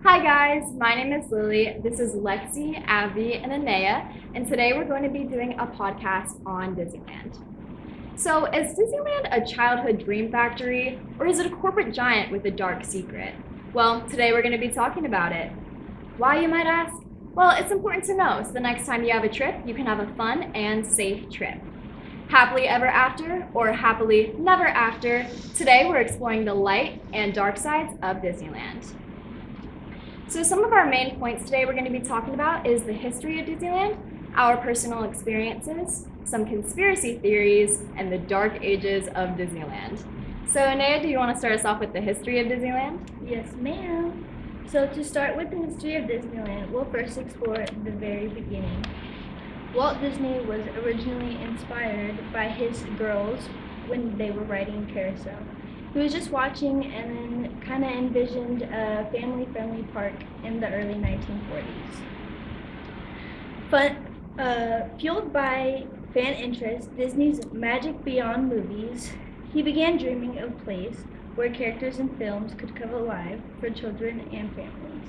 Hi guys, my name is Lily. This is Lexi, Abby, and Anaya, and today we're going to be doing a podcast on Disneyland. So, is Disneyland a childhood dream factory, or is it a corporate giant with a dark secret? Well, today we're going to be talking about it. Why, you might ask? Well, it's important to know, so the next time you have a trip, you can have a fun and safe trip. Happily ever after, or happily never after, today we're exploring the light and dark sides of Disneyland. So some of our main points today we're going to be talking about is the history of Disneyland, our personal experiences, some conspiracy theories, and the dark ages of Disneyland. So Anaya, do you want to start us off with the history of Disneyland? Yes, ma'am. So to start with the history of Disneyland, we'll first explore the very beginning. Walt Disney was originally inspired by his girls when they were riding carousel. He was just watching and then kind of envisioned a family-friendly park in the early 1940s. Fueled by fan interest, Disney's Magic Beyond movies, he began dreaming of a place where characters in films could come alive for children and families.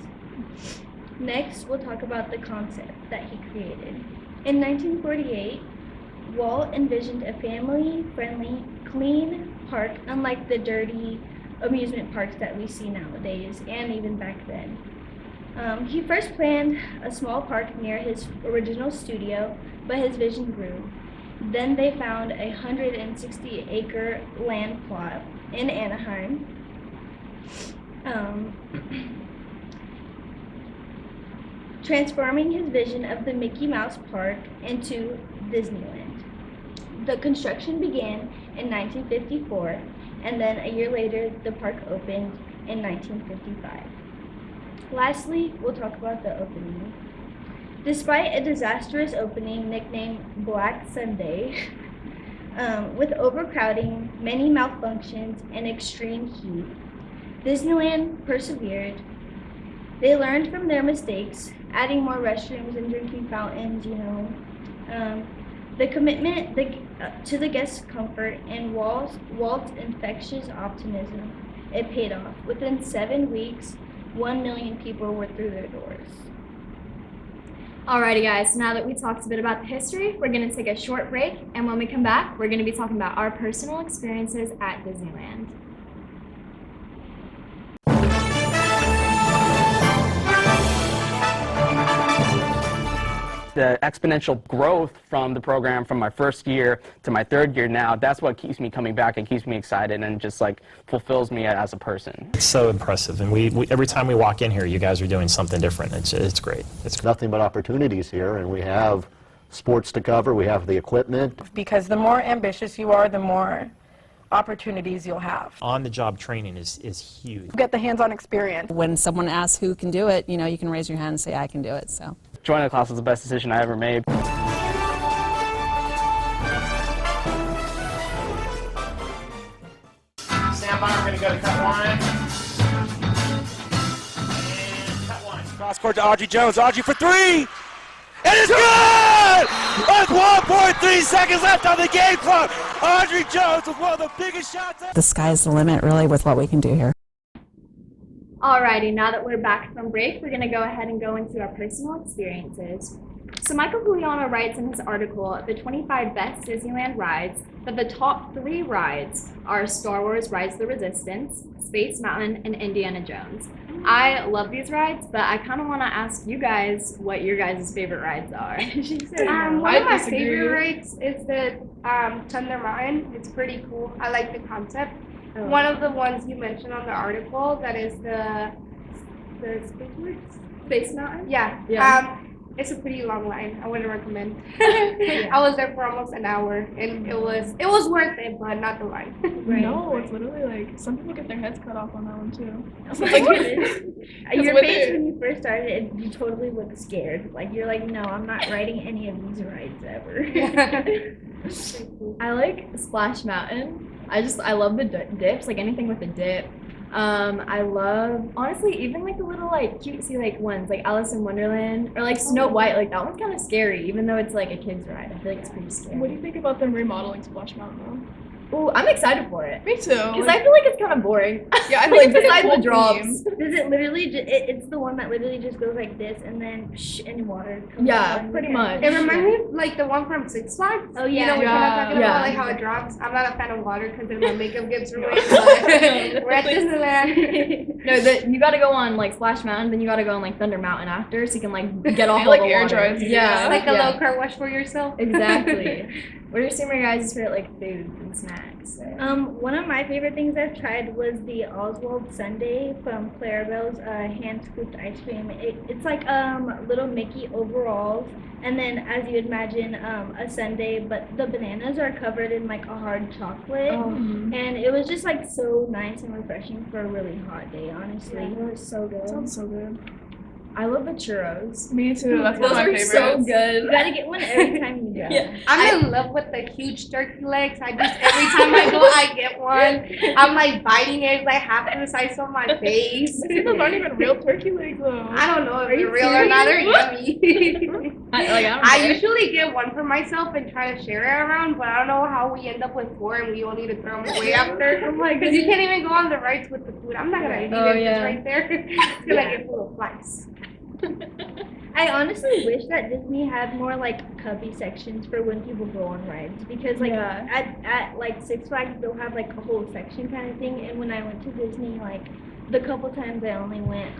Next, we'll talk about the concept that he created. In 1948, Walt envisioned a family-friendly, clean park, unlike the dirty amusement parks that we see nowadays and even back then. He first planned a small park near his original studio, but his vision grew. Then they found a 160-acre land plot in Anaheim. Transforming his vision of the Mickey Mouse Park into Disneyland. The construction began in 1954, and then a year later, the park opened in 1955. Lastly, we'll talk about the opening. Despite a disastrous opening nicknamed Black Sunday, with overcrowding, many malfunctions, and extreme heat, Disneyland persevered. They learned from their mistakes, adding more restrooms and drinking fountains, the commitment to the guests' comfort and Walt's infectious optimism, it paid off. Within 7 weeks, 1 million people were through their doors. Alrighty guys, so now that we talked a bit about the history, we're going to take a short break, and when we come back, we're going to be talking about our personal experiences at Disneyland. The exponential growth from the program from my first year to my third year now, that's what keeps me coming back and keeps me excited and just like fulfills me as a person. It's so impressive, and we every time we walk in here, you guys are doing something different. It's great. It's nothing but opportunities here, and we have sports to cover, we have the equipment. Because the more ambitious you are, the more opportunities you'll have. On-the-job training is huge. You get the hands-on experience. When someone asks who can do it, you can raise your hand and say, I can do it, so. Joining the class was the best decision I ever made. Stand by, we're going to go to cut one. And cut one. Cross court to Audrey Jones. Audrey for three. It is good! With 1.3 seconds left on the game clock. Audrey Jones with one of the biggest shots ever. The sky's the limit, really, with what we can do here. Alrighty, now that we're back from break, we're going to go ahead and go into our personal experiences. So Michael Juliano writes in his article, the 25 best Disneyland rides, that the top 3 rides are Star Wars Rise of the Resistance, Space Mountain, and Indiana Jones. I love these rides, but I kind of want to ask you guys what your guys' favorite rides are. One of my favorite rides is the Thunder Mountain. It's pretty cool. I like the concept. One of the ones you mentioned on the article, that is the Space Mountain? Yeah. It's a pretty long line. I wouldn't recommend. I was there for almost an hour, and it was worth it, but not the line. Right. No, it's literally like some people get their heads cut off on that one too. Your face when you first started, you totally looked scared. Like you're like, no, I'm not riding any of these rides ever. I like Splash Mountain. I love the dips, like anything with a dip. I love, honestly, even like the little like cutesy like ones, like Alice in Wonderland or like Snow White. Like that one's kind of scary, even though it's like a kid's ride. I feel like it's pretty scary. What do you think about them remodeling Splash Mountain though? Ooh, I'm excited for it. Me too. Because I feel like it's kind of boring. Yeah, I feel like besides the whole drops. theme. Does it literally? It's the one that literally just goes like this, and then and water comes Yeah, down. pretty much. It reminds me of like the one from Six Flags. Oh, You yeah. know which one I'm talking Yeah. about, like how it drops. I'm not a fan of water because then my makeup gets ruined. But we're at Disneyland. No, you gotta go on like Splash Mountain, then you gotta go on like Thunder Mountain after, so you can like get off And, all like, the air water. drives, Yeah, yeah. Like a yeah. little car wash for yourself. Exactly. What are some of your guys' favorite like foods and snacks? One of my favorite things I've tried was the Oswald Sundae from Clarabelle's hand scooped ice cream. It's like little Mickey overalls, and then as you'd imagine a sundae, but the bananas are covered in like a hard chocolate, and it was just like so nice and refreshing for a really hot day. Honestly, It was so good. Sounds so good. I love the churros. Me too. That's Those one of my are favorites. so good. you gotta get one every time you go. Yeah. I'm in love with the huge turkey legs. I just every time I go, I get one. I'm like biting it, like half the size of my face. Those aren't even real turkey legs though. I don't know if they're real or not. They're yummy. I I usually get one for myself and try to share it around, but I don't know how we end up with 4 and we all need to throw them away after. Oh my Because you can't even go on the rides with the food. I'm not gonna eat Oh, it yeah. just right there. It's gonna Yeah. get full of flies. I honestly wish that Disney had more like cubby sections for when people go on rides, because like Yeah. at like Six Flags they'll have like a whole section kind of thing, and when I went to Disney, like the couple times I only went,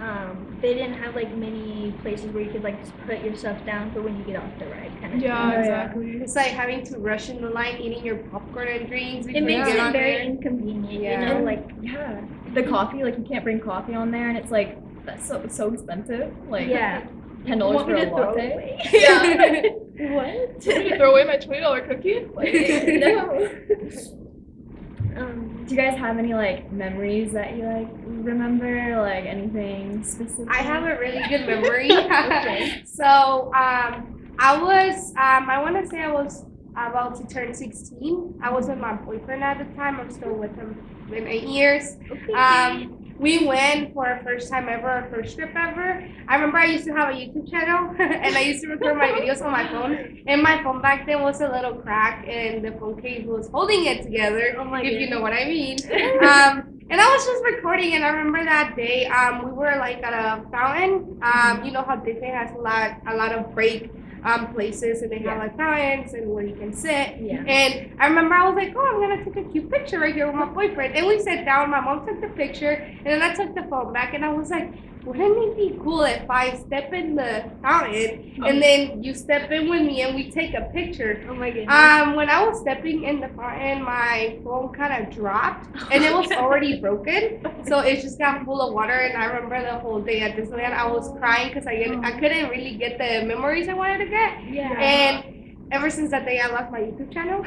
they didn't have like many places where you could like just put your stuff down for when you get off the ride kind of Yeah, thing. exactly. It's like having to rush in the line, eating your popcorn and drinks It before you makes get it on very there. inconvenient, Yeah. you know, like Yeah. The coffee, like you can't bring coffee on there, and it's like that's so expensive. Like yeah. $10 Want for me a to throw it latte. away? Yeah. What? Want me to throw away my $20 cookie? Like, No. Um, Do you guys have any like memories that you like remember? Like anything specific? I have a really good memory. Okay. So I want to say I was about to turn 16. I was with my boyfriend at the time. I'm still with him. Been 8 years. okay. We went for our first time ever, our first trip ever. I remember I used to have a YouTube channel and I used to record my videos on my phone. And my phone back then was a little crack and the phone case was holding it together, if you know what I mean. And I was just recording, and I remember that day we were like at a fountain. You know how Disney has a lot of break places, and they have like fountains and where you can sit. Yeah. And I remember I was like, oh, I'm gonna take a cute picture right here with my boyfriend. And we sat down. My mom took the picture, and then I took the phone back, and I was like, wouldn't it be cool if I step in the fountain and then you step in with me and we take a picture? Oh my goodness. When I was stepping in the fountain, my phone kind of dropped and it was already broken, so it just got full of water. And I remember the whole day at Disneyland, I was crying because I couldn't really get the memories I wanted to get. Yeah. And ever since that day, I lost my YouTube channel.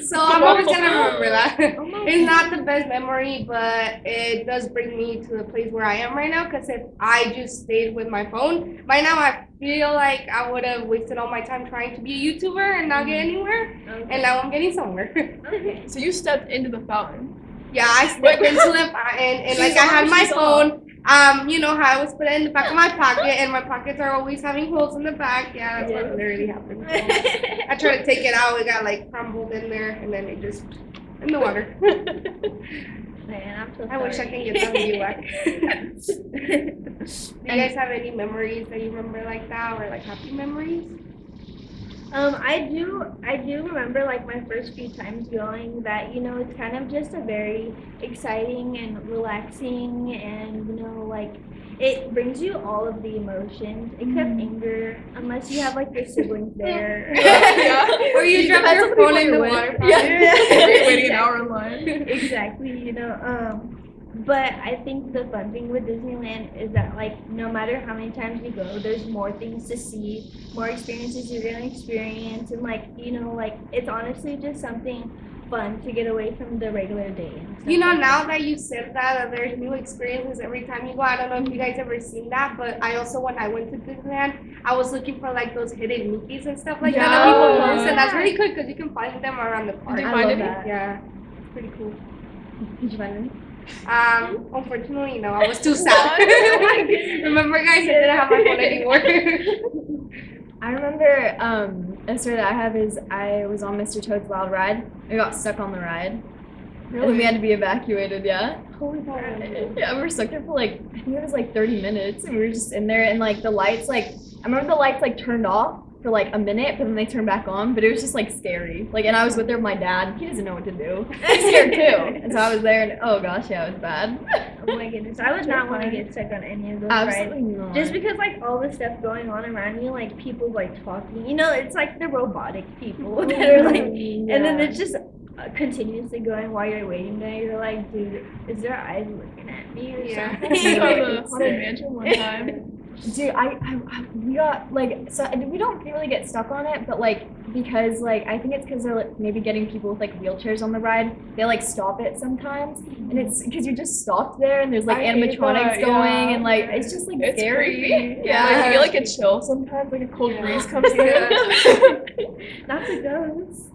So I'm always gonna remember that. It's not the best memory, but it does bring me to the place where I am right now. Because if I just stayed with my phone, by now I feel like I would have wasted all my time trying to be a YouTuber and not get anywhere. And now I'm getting somewhere. Okay. so you stepped into the fountain. Yeah, I stepped into the fountain and like I had my phone. You know how I was put it in the back of my pocket, and my pockets are always having holes in the back. Yeah, that's what literally happened. I tried to take it out, it got like crumbled in there, and then it just in the water. Man, I'm so I wish I sorry. can get that video back. Do you guys have any memories that you remember like that, or like happy memories? I do remember like my first few times going that, you know, it's kind of just a very exciting and relaxing, and you know, like it brings you all of the emotions except anger, unless you have like your siblings there. Or you drop your phone in the water. You're waiting an hour in line. Exactly, you know. But I think the fun thing with Disneyland is that, like, no matter how many times you go, there's more things to see, more experiences you're gonna experience, and like, you know, like it's honestly just something fun to get away from the regular day. And stuff You know, like now that you said that there's new experiences every time you go, I don't know if you guys ever seen that, but I also, when I went to Disneyland, I was looking for like those hidden Mickeys and stuff like that that people post, and that's really cool because you can find them around the park. Did you I find love any? that. Yeah, it's pretty cool. Did you find any? Unfortunately, no, I was too sad. Remember, guys, I didn't have my phone anymore. I remember a story that I have is I was on Mr. Toad's Wild Ride. We got stuck on the ride. Really? And we had to be evacuated, yeah. Holy God. Yeah, we were stuck there for like, I think it was like 30 minutes. And we were just in there and like the lights, like, I remember the lights like turned off for like a minute, but then they turned back on. But it was just like scary. Like, and I was with there with my dad. He doesn't know what to do. He's scared too. And so I was there and oh gosh, yeah, it was bad. Oh my goodness, I would not want to get stuck on any of those Absolutely rides. not. Just because like all the stuff going on around you, like people like talking, you know, it's like the robotic people that are like, and then it's just continuously going while you're waiting there. You're like, dude, is their eyes looking at me or Yeah. something? I saw the Haunted Mansion one time. Dude, we got like, so we don't really get stuck on it, but like because like I think it's because they're like, maybe getting people with like wheelchairs on the ride. They like stop it sometimes, and it's because you're just stopped there, and there's like I hate animatronics that, going, yeah. and like it's just like It's scary. creepy. Yeah. Like, you get like a chill sometimes, like a cold breeze comes in. Not the ghosts.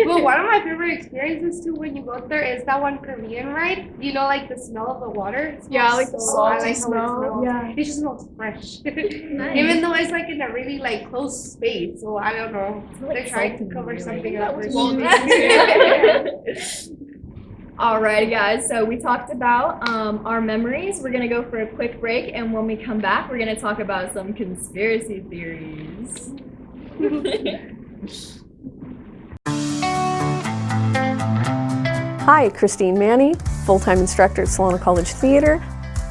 Well, one of my favorite experiences too when you go there is that one Korean ride. You know, like the smell of the water. It Yeah, smells like the so- I salty like how it smell. smells. Yeah. It just smells fresh. Nice. Even though it's like in a really like closed space, so I don't know. like They're trying to salty, cover really. something That up. was or Walt something. Disney. Alrighty, guys. So we talked about our memories. We're gonna go for a quick break, and when we come back, we're gonna talk about some conspiracy theories. Hi, Christine Manny, full-time instructor at Solano College Theater.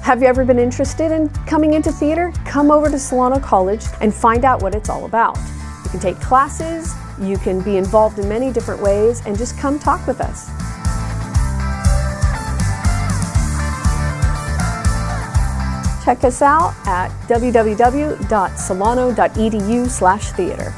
Have you ever been interested in coming into theater? Come over to Solano College and find out what it's all about. You can take classes, you can be involved in many different ways, and just come talk with us. Check us out at www.solano.edu/theater.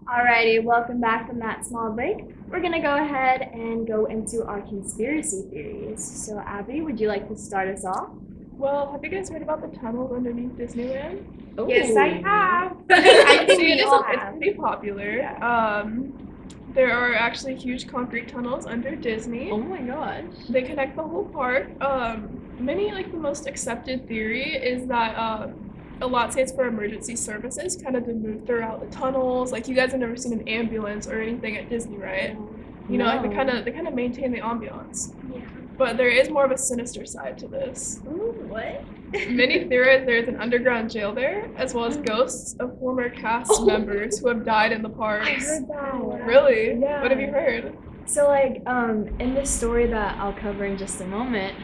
Alrighty, welcome back from that small break. We're gonna go ahead and go into our conspiracy theories. So Abby, would you like to start us off? Well, have you guys heard about the tunnels underneath Disneyland? Yes, I have. I think See, we it's all have. pretty popular. There are actually huge concrete tunnels under Disney. Oh my gosh. They connect the whole park. Many like the most accepted theory is that a lot stands for emergency services, kind of to move throughout the tunnels. Like you guys have never seen an ambulance or anything at Disney, right? You know, like they kind of maintain the ambiance. Yeah. But there is more of a sinister side to this. Ooh, what? Many theorize there's an underground jail there, as well as ghosts of former cast members who have died in the parks. I heard that. Really? Yeah. What have you heard? So like in this story that I'll cover in just a moment,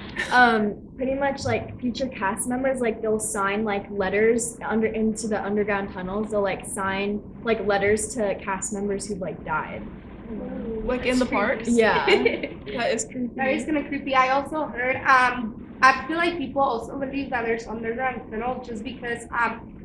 pretty much like future cast members, like they'll sign like letters into the underground tunnels. They'll like sign like letters to cast members who've like died. Like in the parks? Yeah. That is creepy. That is kind of creepy. I also heard, I feel like people also believe that there's underground tunnels just because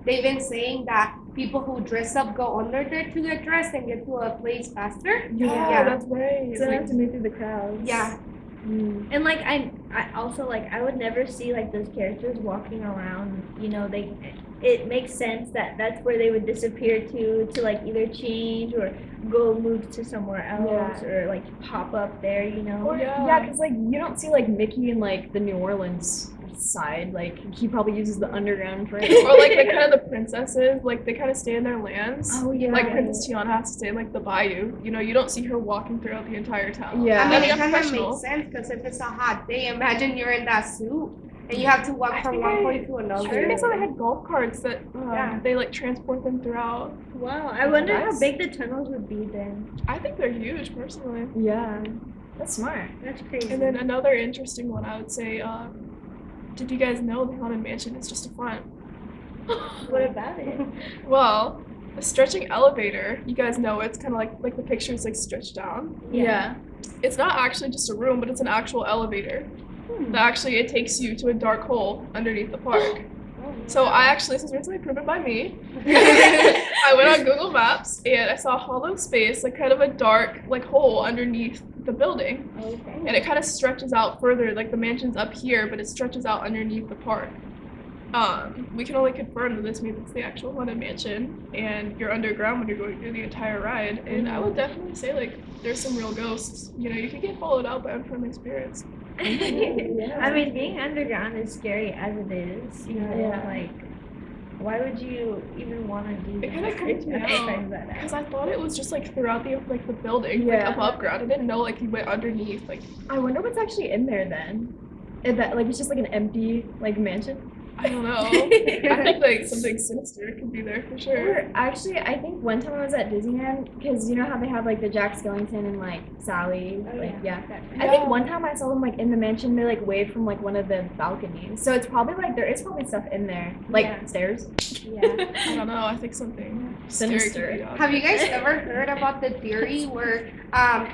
they've been saying that people who dress up go under there to get dressed and get to a place faster. Yeah, that's right. So they have to move through the crowds. Yeah. And like I also like I would never see like those characters walking around. You know, it makes sense that that's where they would disappear to like either change or go move to somewhere else or like pop up there. You know. Or, yeah, because like you don't see like Mickey in like the New Orleans side. Like he probably uses the underground for it. Or like the kind of the princesses, like they kind of stay in their lands. Oh yeah. Like Princess Tiana has to stay in like the bayou. You know, you don't see her walking throughout the entire town. Yeah. I mean, That's it kind of professional. makes sense because if it's a hot day, imagine you're in that suit and you have to walk from one point to I another. think I saw they had golf carts that Yeah. they like transport them throughout. Wow. I wonder how That's- big the tunnels would be then. I think they're huge, personally. Yeah. That's smart. That's crazy. And then another interesting one, I would say, did you guys know the Haunted Mansion is just a front? What about it? Well, a stretching elevator, you guys know it's kind of like the picture is like stretched down. Yeah. It's not actually just a room, but it's an actual elevator. That actually it takes you to a dark hole underneath the park. So I actually, this is recently proven by me. I went on Google Maps and I saw a hollow space, like kind of a dark like hole underneath the building. Okay. And it kind of stretches out further, like the mansion's up here, but it stretches out underneath the park. We can only confirm that this means it's the actual Haunted Mansion, and you're underground when you're going through the entire ride. And I would definitely say like there's some real ghosts. You know, you can get followed out by unfriendly spirits. I mean, being underground is scary as it is. You know, Yeah. like Why would you even want to do that? It kind of creeped me out because I thought it was just like throughout the building, Yeah. like above ground. I didn't know like you went underneath. Like I wonder what's actually in there then. If that like it's just like an empty like mansion. I don't know. I think like something sinister could be there for sure. Or actually, I think one time I was at Disneyland because you know how they have like the Jack Skellington and like Sally. Yeah. I think one time I saw them like in the mansion. They like waved from like one of the balconies. So it's probably like there is probably stuff in there, like stairs. Yeah. I don't know. I think something Sinister. scary could be out Have you there. guys ever heard about the theory where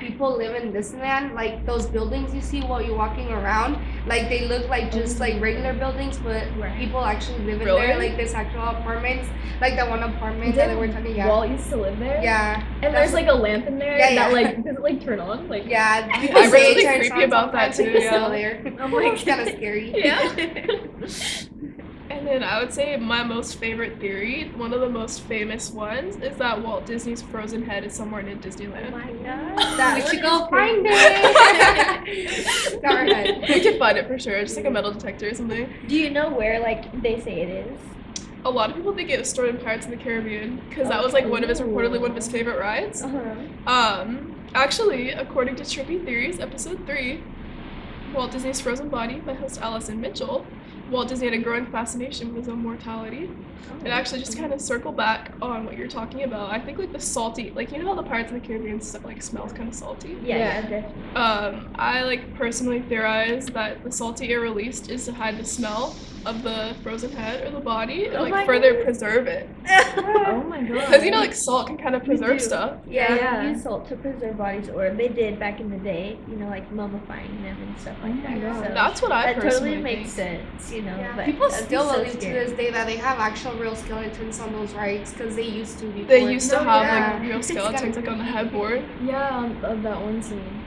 people live in Disneyland? Like those buildings you see while you're walking around, like they look like just like regular buildings, but people actually live in there, like this actual apartments, like that one apartment that they were talking about. Walt used to live there. Yeah. And there's like a lamp in there Yeah, that yeah. like does it like turn on? Like Yeah, I people read say something it turns creepy on about that sometimes, too, it's still yeah. there. I'm like It's kind of scary. Yeah. And then I would say my most favorite theory, one of the most famous ones, is that Walt Disney's frozen head is somewhere in Disneyland. Oh my god. We should go find it. Got our head. We could find it for sure, just like a metal detector or something. Do you know where like they say it is? A lot of people think it was stored in Pirates of the Caribbean because that was like reportedly one of his favorite rides. Actually, according to Trippy Theories, episode 3, Walt Disney's Frozen Body by host Allison Mitchell, Walt Disney had a growing fascination with his own mortality. And actually just kind of circle back on what you're talking about. I think like the salty, like you know how the Pirates of the Caribbean stuff like smells kind of salty? Yeah, definitely. I like personally theorize that the salty air released is to hide the smell of the frozen head or the body and like further preserve it. Oh my god. Because you know like salt can kind of preserve stuff. Yeah, we use salt to preserve bodies, or they did back in the day, you know, like mummifying them and stuff like that. So That's what I that personally totally makes think. sense, you know. Yeah. But People that'd be still so believe to scary. this day that they have actual real skeletons on those rides because they used to before. They used to have Yeah. like real skeletons like on the headboard. Yeah, of that one scene.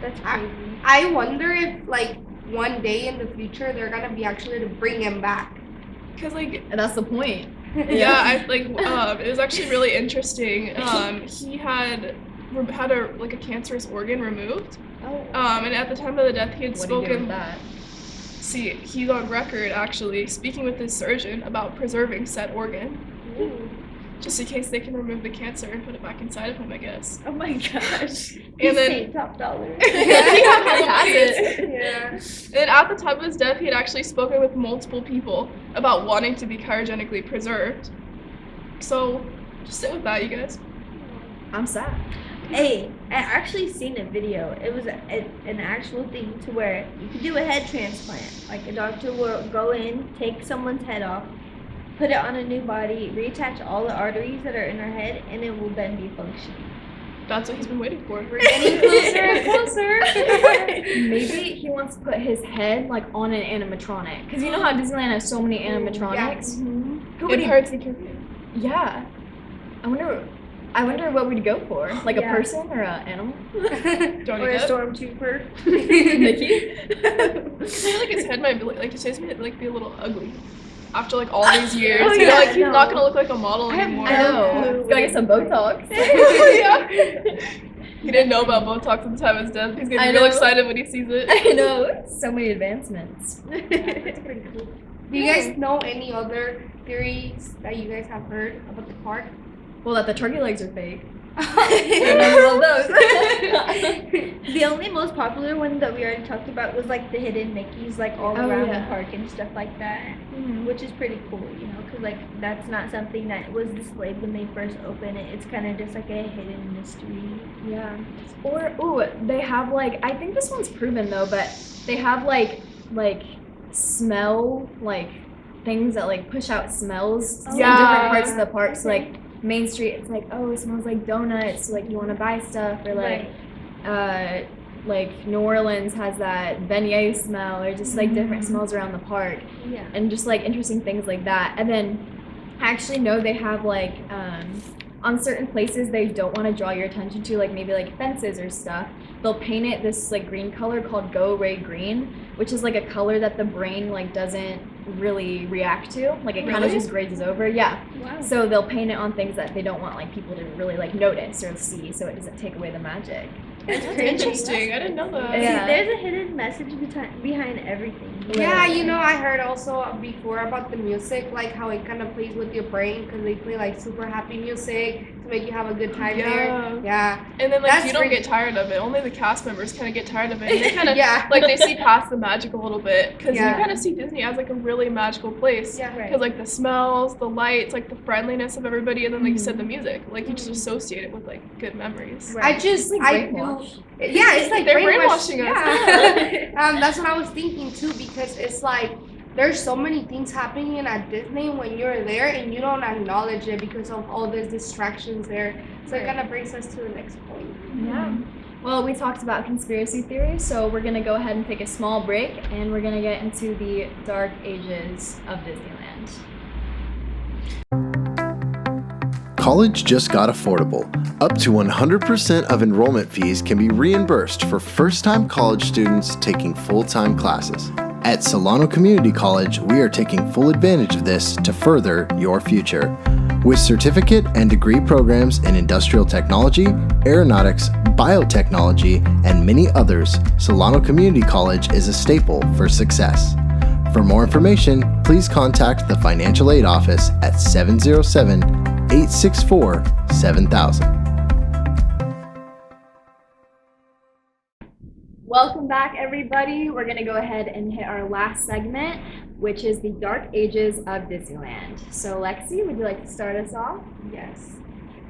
That's crazy. I wonder if like one day in the future they're gonna be actually to bring him back. Cause like And that's the point. yeah, I like it was actually really interesting. He had a cancerous organ removed. And at the time of the death, he had What do you do with spoken. that? See, he's on record actually speaking with his surgeon about preserving said organ, just in case they can remove the cancer and put it back inside of him, I guess. Oh my gosh. And then Paid top dollar. Yeah. And at the time of his death, he had actually spoken with multiple people about wanting to be cryogenically preserved. So, just sit with that, you guys. I'm sad. Hey, I actually seen a video. It was an actual thing to where you could do a head transplant. Like a doctor will go in, take someone's head off, put it on a new body, reattach all the arteries that are in her head, and it will then be functioning. That's what he's been waiting for. We're getting closer and closer. Maybe he wants to put his head like on an animatronic, because you know how Disneyland has so many animatronics. Who would In he? Pirates of the Caribbean. Yeah. I wonder what we'd go for, like a person or an animal. Johnny Or a Depp. stormtrooper. Mickey. I feel like his head might be like his face might like be a little ugly after like all these years. Oh, you know, yeah, like he's no. not gonna look like a model I have anymore. I know. clue. He's gotta get some Botox. Yeah. He didn't know about Botox at the time of his death. He's gonna I be real know. excited when he sees it. I know. So many advancements. That's pretty cool. Do you guys know any other theories that you guys have heard about the park? Well, that the turkey legs are fake. I love those. The only most popular one that we already talked about was like the hidden Mickeys, like all Oh, around yeah. the park and stuff like that, which is pretty cool, you know, because like that's not something that was displayed when they first opened it. It's kind of just like a hidden mystery. Yeah. Or they have like I think this one's proven though, but they have like smell like things that like push out smells in Yeah. different parts of the park. So like Main Street, it's like it smells like donuts. So, like you want to buy stuff, or like New Orleans has that beignet smell, or just like different smells around the park. Yeah. And just like interesting things like that. And then I actually know they have like on certain places they don't want to draw your attention to, like maybe like fences or stuff. They'll paint it this like green color called Go Ray Green, which is like a color that the brain like doesn't really react to. Like it kind of just grazes over. Yeah. Wow. So they'll paint it on things that they don't want like people to really like notice or see, so it doesn't take away the magic. That's interesting. I didn't know that. See, there's a hidden message behind everything. Yeah, you know, I heard also before about the music, like how it kind of plays with your brain because they play like super happy music to make you have a good time there. Yeah. And then like That's you don't pretty- get tired of it. Only the cast members kind of get tired of it. And they kind of Yeah. like they see past the magic a little bit because Yeah. you kind of see Disney as like a really magical place. Yeah. Because like the smells, the lights, like the friendliness of everybody, and then like you said, the music. Like you just associate it with like good memories. I just, I do. Yeah, it's like They're brainwashing us. Yeah. That's what I was thinking too, because it's like there's so many things happening at Disney when you're there and you don't acknowledge it because of all these distractions there. So it kind of brings us to the next point. Yeah. Well, we talked about conspiracy theories, so we're going to go ahead and take a small break, and we're going to get into the dark ages of Disneyland. College just got affordable. Up to 100% of enrollment fees can be reimbursed for first-time college students taking full-time classes. At Solano Community College, we are taking full advantage of this to further your future. With certificate and degree programs in industrial technology, aeronautics, biotechnology, and many others, Solano Community College is a staple for success. For more information, please contact the Financial Aid Office at 707-864-7000. Welcome back, everybody. We're going to go ahead and hit our last segment, which is the dark ages of Disneyland. So, Lexi, would you like to start us off? Yes.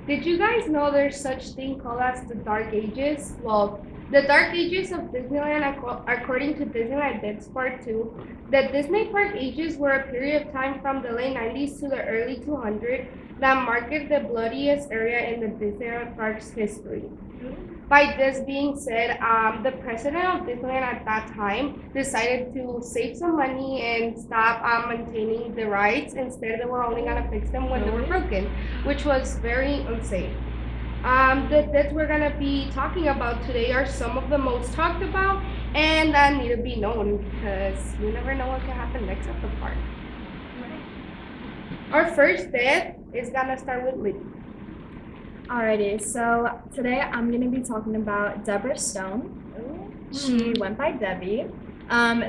Did you guys know there's such thing called as the Dark Ages? Well, the Dark Ages of Disneyland, according to Disneyland Dead Part 2, the Disney Park ages were a period of time from the late 90s to the early 200s that marked the bloodiest area in the Disneyland Park's history. By this being said, the president of Disneyland at that time decided to save some money and stop maintaining the rides. Instead, they were only going to fix them when they were broken, which was very unsafe. The deaths we're going to be talking about today are some of the most talked about and that need to be known because you never know what can happen next at the park. Our first death is going to start with Liddy. Alrighty, so today I'm going to be talking about Deborah Stone. She went by Debbie.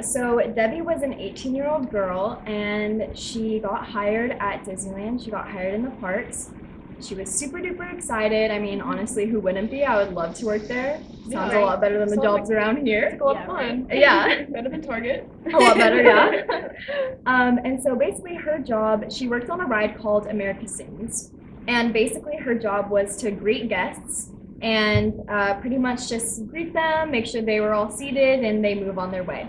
So Debbie was an 18-year-old girl, and she got hired at Disneyland. She got hired in the parks. She was super duper excited. I mean, honestly, who wouldn't be? I would love to work there. Sounds a lot better than the jobs around here. It's a lot of fun. Yeah. Better than Target. A lot better, yeah. And so basically her job, she worked on a ride called America Sings. And basically her job was to greet guests and pretty much just greet them, make sure they were all seated, and they move on their way.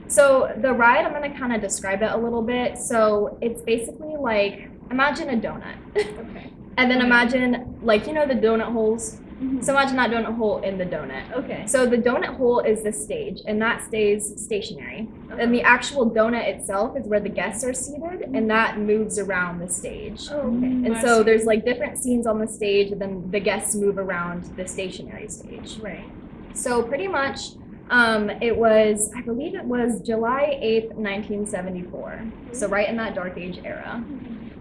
So the ride, I'm going to kind of describe it a little bit. So it's basically like, imagine a donut. Okay. And then imagine, like, you know the donut holes? So imagine that donut hole in the donut. Okay. So the donut hole is the stage, and that stays stationary. And the actual donut itself is where the guests are seated, and that moves around the stage. Oh, okay. And so there's like different scenes on the stage, and then the guests move around the stationary stage. Right. So pretty much, it was, I believe it was July 8th, 1974. So right in that dark age era.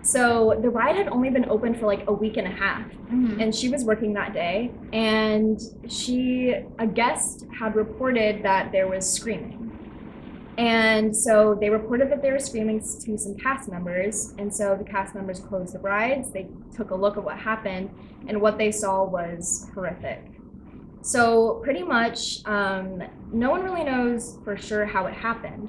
So the ride had only been open for like a week and a half, and she was working that day, and a guest had reported that there was screaming. And so they reported that they were screaming to some cast members, and so the cast members closed the rides. They took a look at what happened, and what they saw was horrific. So pretty much, no one really knows for sure how it happened.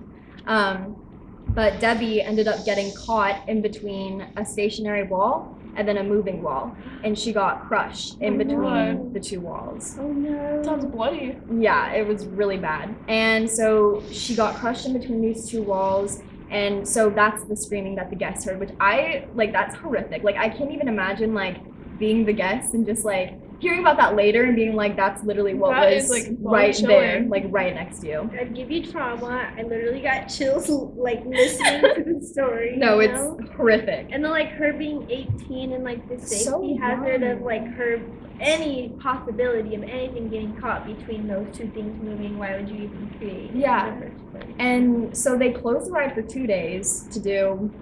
But Debbie ended up getting caught in between a stationary wall and then a moving wall, and she got crushed in between the two walls. Oh no. Sounds bloody. Yeah, it was really bad. And so she got crushed in between these two walls, and so that's the screaming that the guests heard, which that's horrific. Like, I can't even imagine, like, being the guest and just, like, hearing about that later and being like, that's literally what That was is, like, right chilling. there, like, right next to you. I'd give you trauma. I literally got chills, like, listening to the story. No, you it's know? horrific. And then, like, her being 18 and, like, the safety So hazard young. of, like, her, any possibility of anything getting caught between those two things moving, why would you even create it Yeah. in the first place? And so they closed the ride for 2 days to do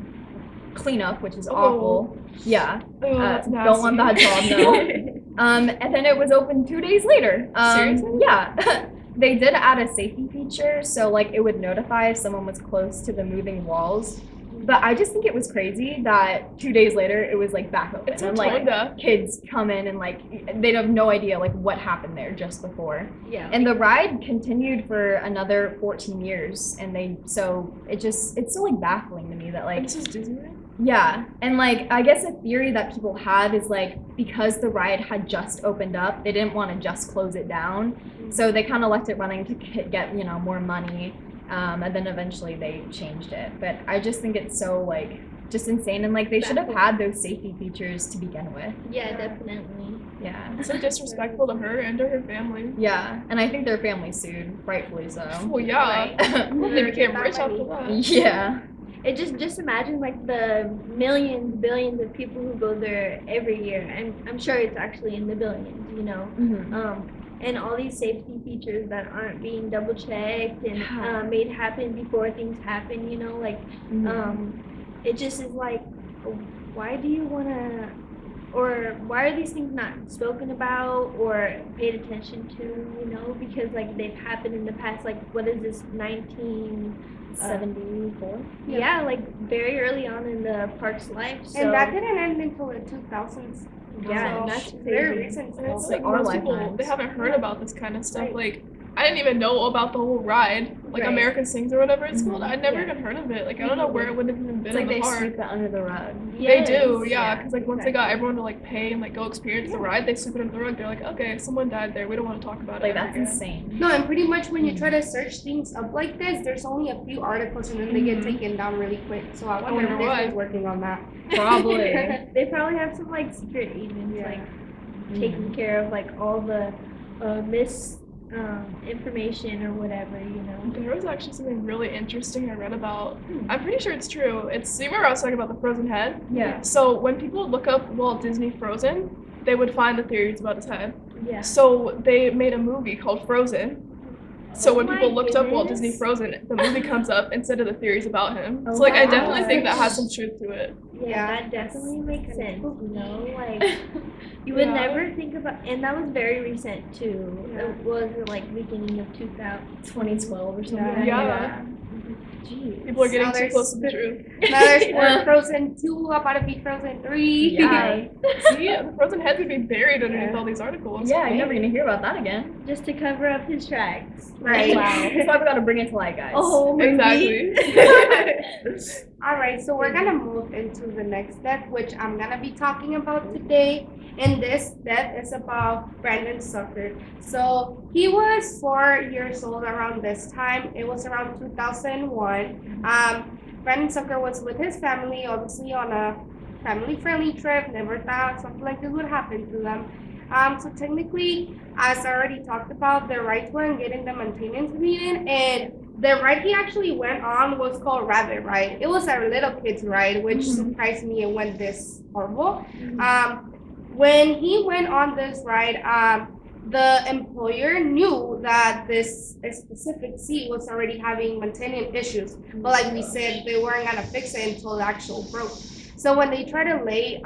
cleanup, which is awful. Yeah. Oh, that's Don't want that nasty. job, no. And then it was open 2 days later. Seriously? Yeah. They did add a safety feature, so like it would notify if someone was close to the moving walls. But I just think it was crazy that 2 days later it was like back open. It's and tone like deaf. kids come in and like they'd have no idea like what happened there just before. Yeah. And the ride continued for another 14 years, and it's still like baffling to me that like And this is Disneyland? yeah, and like I guess a theory that people have is like because the ride had just opened up, they didn't want to just close it down, so they kind of left it running to get more money, and then eventually they changed it. But I just think it's so like just insane, and like they should have had those safety features to begin with. Yeah, definitely. Yeah. It's so disrespectful to her and to her family. Yeah, and I think their family sued, rightfully so. Well, yeah. They became rich after that. Yeah. It just imagine like the millions, billions of people who go there every year, and I'm sure it's actually in the billions, you know. And all these safety features that aren't being double checked and made happen before things happen, you know, like it just is like, why do you want to, or why are these things not spoken about or paid attention to, you know, because like they've happened in the past, like what is this, 1974? Yeah, like very early on in the park's life. So. And that didn't end until the 2000s. Yeah, so that's very recent. And it's still. like most people, they haven't heard about this kind of stuff. Like, I didn't even know about the whole ride, like American Sings or whatever it's called. I'd never even heard of it. Like, I don't know where it would have even been It's like in the they park. sweep it under the rug. They do, yeah, because like once they got everyone to like pay and like go experience the ride, they sweep it under the rug. They're like, okay, someone died there. We don't want to talk about Like it. that's again. insane. No, and pretty much when you try to search things up like this, there's only a few articles and then they get taken down really quick. So I wonder if why. Disney's working on that. Probably. They probably have some like secret agents like taking care of like all the information or whatever, you know. There was actually something really interesting I read about. I'm pretty sure it's true. You remember I was talking about the frozen head? Yeah. So when people look up Walt Disney Frozen, they would find the theories about his head. Yeah. So they made a movie called Frozen. So when Oh people my looked up Walt Disney goodness. Frozen, the movie comes up instead of the theories about him. Oh So like I my definitely think that gosh. has some truth to it. Yeah, that definitely makes sense, you know, like you would never think about, and that was very recent too. It was like beginning of 2012 or something. Yeah. Jeez. People are getting Now too there's close to the truth. Now there's more Frozen 2, about to be Frozen 3. Yeah. See, the frozen heads would be buried underneath all these articles. Yeah, you're never gonna hear about that again. just to cover up his tracks. Right. Wow. That's why we gotta bring it to light, guys. Oh, Exactly. Alright, so we're gonna move into the next death, which I'm gonna be talking about today. And this death is about Brandon Zucker. So he was 4 years old around this time. It was around 2001. Brandon Zucker was with his family, obviously on a family-friendly trip. Never thought something like this would happen to them. So technically, as I already talked about, the rides weren't getting the maintenance needed, and the ride he actually went on was called Rabbit Ride. It was a little kid's ride, which surprised me it went this horrible. When he went on this ride, the employer knew that this specific seat was already having maintenance issues. But like we said, they weren't gonna fix it until the actual broke. So when they try to lay,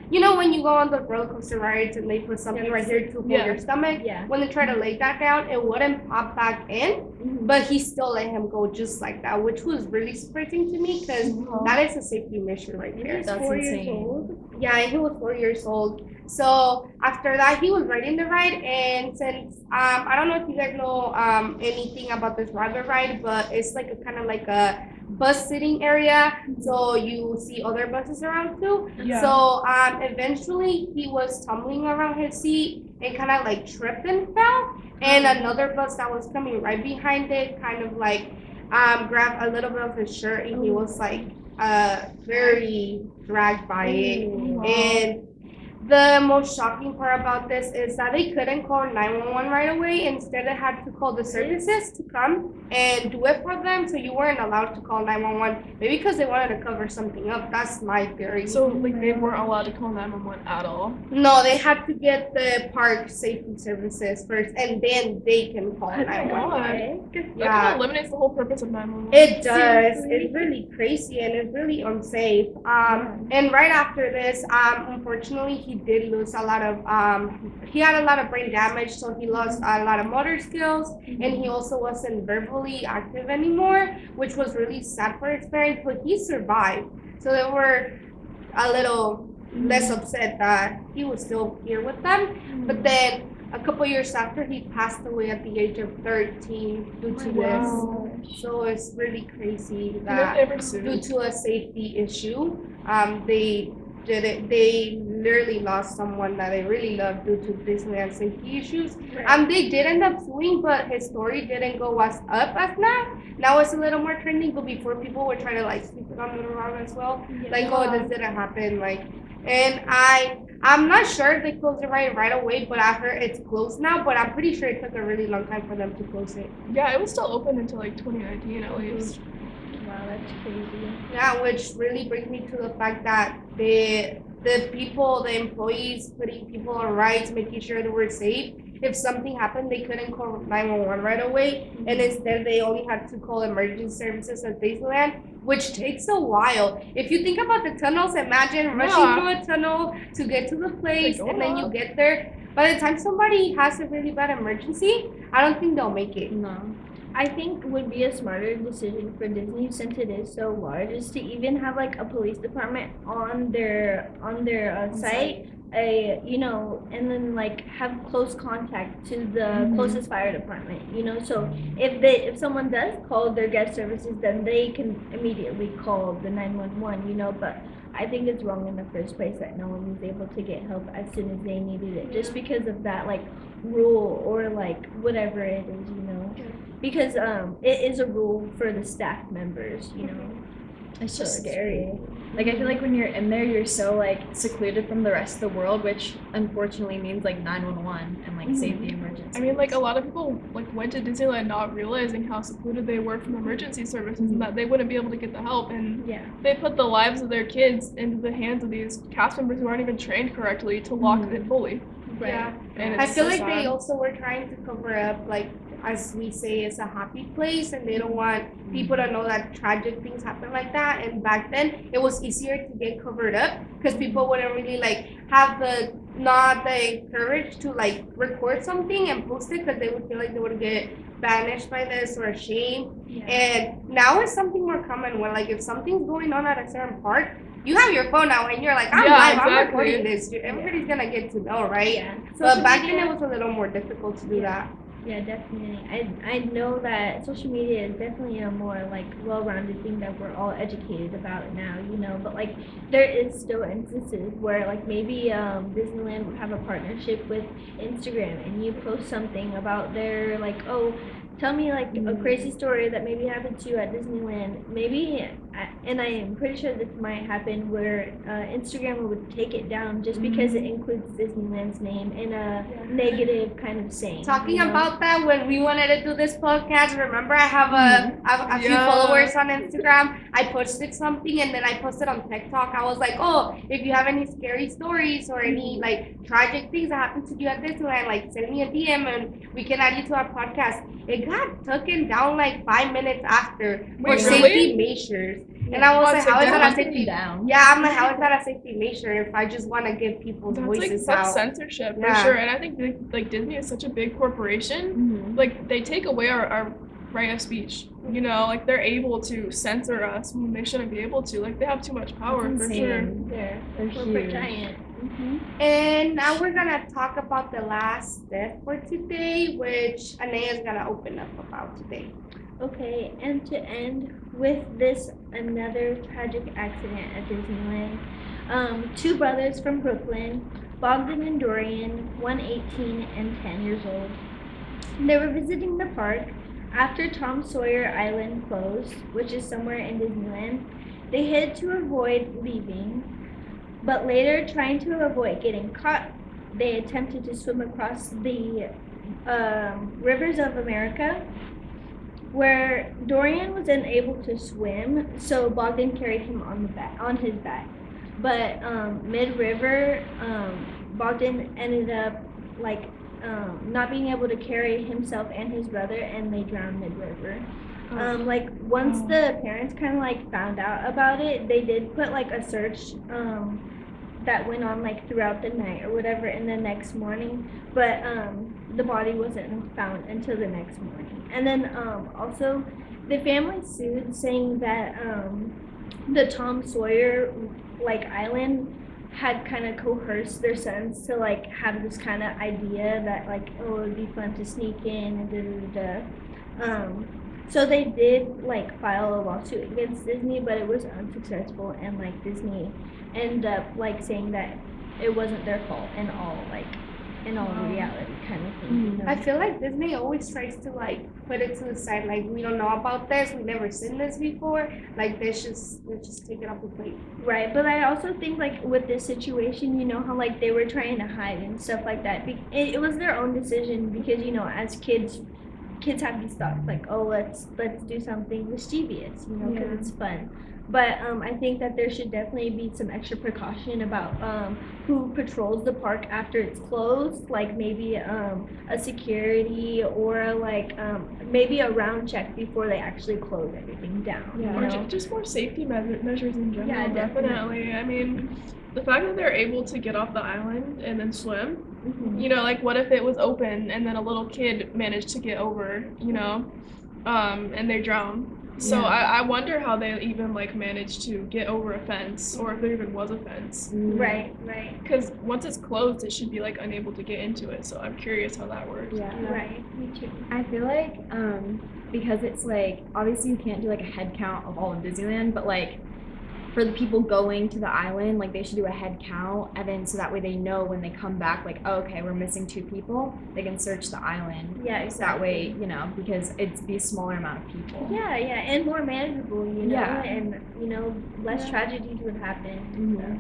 you know when you go on the roller coaster rides and they put something right here to hold your stomach? Yeah. When they try to lay that down, it wouldn't pop back in, but he still let him go just like that, which was really surprising to me because that is a safety mission right there. That's 4 years insane. old. Yeah, and he was 4 years old. So after that, he was riding the ride, and since I don't know if you guys know anything about this rabbit ride, but it's like a kind of like a bus sitting area, so you see other buses around too. Yeah. So eventually he was tumbling around his seat and kind of like tripped and fell, and another bus that was coming right behind it kind of like grabbed a little bit of his shirt, and he was like very dragged by it. And the most shocking part about this is that they couldn't call 911 right away. Instead, they had to call the services to come and do it for them. So you weren't allowed to call 911, maybe because they wanted to cover something up. That's my theory. So like they weren't allowed to call 911 at all. No, they had to get the park safety services first, and then they can call 911. That Yeah. kind of eliminates the whole purpose of 911. It does. It's really crazy and it's really unsafe. And right after this, unfortunately, he he did lose a lot of, he had a lot of brain damage, so he lost a lot of motor skills, and he also wasn't verbally active anymore, which was really sad for his parents, but he survived. So they were a little less upset that he was still here with them. But then a couple years after, he passed away at the age of 13 due to this. So it's really crazy that due to a safety issue, they literally lost someone that they really loved due to Disneyland safety issues. They did end up suing, but his story didn't go as up as now. Now it's a little more trending, but before people were trying to like sweep it under the rug as well. Like, oh, this didn't happen. Like, and I'm not sure if they closed it right away, but I heard it's closed now. But I'm pretty sure it took a really long time for them to close it. Yeah, it was still open until like 2019 at least. Wow, that's crazy. Yeah, which really brings me to the fact that the people, the employees, putting people on rides, making sure they were safe. If something happened, they couldn't call 911 right away, and instead they only had to call emergency services at Disneyland, which takes a while. If you think about the tunnels, imagine rushing through a tunnel to get to the place, and then you get there. By the time somebody has a really bad emergency, I don't think they'll make it. No. I think would be a smarter decision for Disney, since it is so large, is to even have like a police department on their site, and then like have close contact to the closest fire department, so if someone does call their guest services, then they can immediately call the 911, but I think it's wrong in the first place that no one was able to get help as soon as they needed it, just because of that like rule or like whatever it is, because it is a rule for the staff members, It's just scary. Like, I feel like when you're in there, you're so like secluded from the rest of the world, which unfortunately means like 911 and like safety emergencies. I mean, like a lot of people like went to Disneyland not realizing how secluded they were from emergency services and that they wouldn't be able to get the help, and they put the lives of their kids into the hands of these cast members who aren't even trained correctly to lock it fully. Right. Yeah. And I feel like they also were trying to cover up, like, as we say, it's a happy place, and they don't want people to know that tragic things happen like that. And back then, it was easier to get covered up because people wouldn't really like have the courage to like record something and post it because they would feel like they would get banished by this or ashamed. And now it's something more common where like if something's going on at a certain park, you have your phone out and you're like, I'm live, I'm recording this. Everybody's gonna get to know, right? But back then it was a little more difficult to do that. Yeah, definitely. I know that social media is definitely a more like well-rounded thing that we're all educated about now, but like there is still instances where like maybe Disneyland would have a partnership with Instagram and you post something about their like, oh, tell me like a crazy story that maybe happened to you at Disneyland. Maybe, and I am pretty sure this might happen where Instagram would take it down just because it includes Disneyland's name in a negative kind of saying. Talking about that, when we wanted to do this podcast, remember I have a few followers on Instagram. I posted something and then I posted on TikTok. I was like, oh, if you have any scary stories or any like tragic things that happened to you at Disneyland, like send me a DM and we can add you to our podcast. It got taken down like 5 minutes after for safety measures. And I was like, how is that a safety down? Yeah, I'm like, how is that a safety measure if I just want to give people's voices out? That's censorship for sure. And I think like Disney is such a big corporation. Like they take away our right of speech. Like they're able to censor us when they shouldn't be able to. Like they have too much power for sure. They're corporate giant. And now we're gonna talk about the last death for today, which Anaya is gonna open up about today. Okay, and to end with this, another tragic accident at Disneyland. Two brothers from Brooklyn, Bogdan and Dorian, one 18 and 10 years old. They were visiting the park after Tom Sawyer Island closed, which is somewhere in Disneyland. They hid to avoid leaving, but later, trying to avoid getting caught, they attempted to swim across the rivers of America, where Dorian was unable to swim, so Bogdan carried him on his back. But mid-river, Bogdan ended up not being able to carry himself and his brother, and they drowned mid-river. Once the parents kind of found out about it, they did put a search that went on like throughout the night or whatever in the next morning, but the body wasn't found until the next morning. And then also the family sued, saying that the Tom Sawyer like island had kind of coerced their sons to like have this kind of idea that like, oh, it would be fun to sneak in and so they did like file a lawsuit against Disney, but it was unsuccessful, and like Disney ended up like saying that it wasn't their fault in all reality kind of thing. You know? I feel like Disney always tries to like put it to the side, like we don't know about this, we've never seen this before, like let's just take it off the plate. Right, but I also think like with this situation, you know how like they were trying to hide and stuff like that. It was their own decision, because you know as kids have these thoughts like, oh, let's do something mischievous, you know, because it's fun. But I think that there should definitely be some extra precaution about who patrols the park after it's closed, like maybe a security or like maybe a round check before they actually close everything down. Yeah. You Or know? just more safety measures in general. Yeah, definitely. I mean, the fact that they're able to get off the island and then swim, you know, like what if it was open and then a little kid managed to get over, you know, and they drown. So I wonder how they even like managed to get over a fence, or if there even was a fence. Right. Because once it's closed, it should be like unable to get into it. So I'm curious how that works. Yeah. Right. Me too. I feel like because it's like obviously you can't do like a head count of all of Disneyland, but like for the people going to the island, like they should do a head count, and then so that way they know when they come back, like, oh, okay, we're missing 2 people, they can search the island. Yeah, So that way, you know, because it's be a smaller amount of people. Yeah, and more manageable, you know, Yeah. and you know less tragedies would happen. So.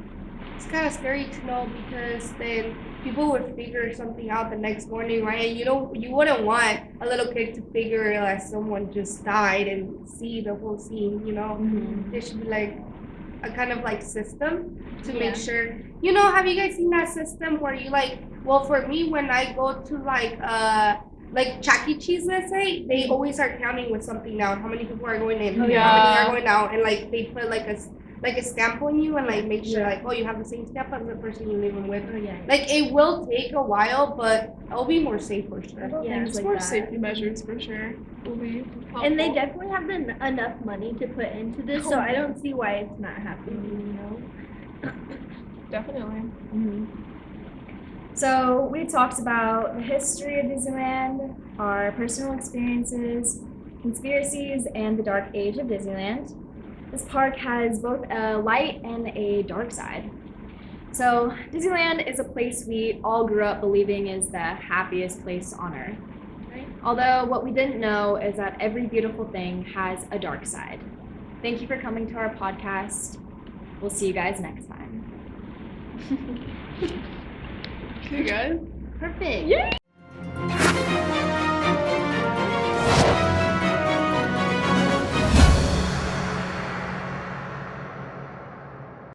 It's kind of scary to know, because then people would figure something out the next morning, right? And you wouldn't want a little kid to figure that someone just died and see the whole scene, you know? There should be like a kind of like system to make sure, you know, have you guys seen that system where you like, well, for me, when I go to like Chuck E. Cheese, let's say, they always are counting with something down, how many people are going in, how many are going out, and like they put like a stamp on you and like make sure like, oh, you have the same stamp as the person you're living with. Like it will take a while, but it'll be more safe for sure. Just more safety measures for sure will be helpful. And they definitely have enough money to put into this, so I don't see why it's not happening, you know? Definitely. So we talked about the history of Disneyland, our personal experiences, conspiracies, and the dark age of Disneyland. This park has both a light and a dark side. So Disneyland is a place we all grew up believing is the happiest place on earth. Although what we didn't know is that every beautiful thing has a dark side. Thank you for coming to our podcast. We'll see you guys next time. See you guys. Perfect. Yay!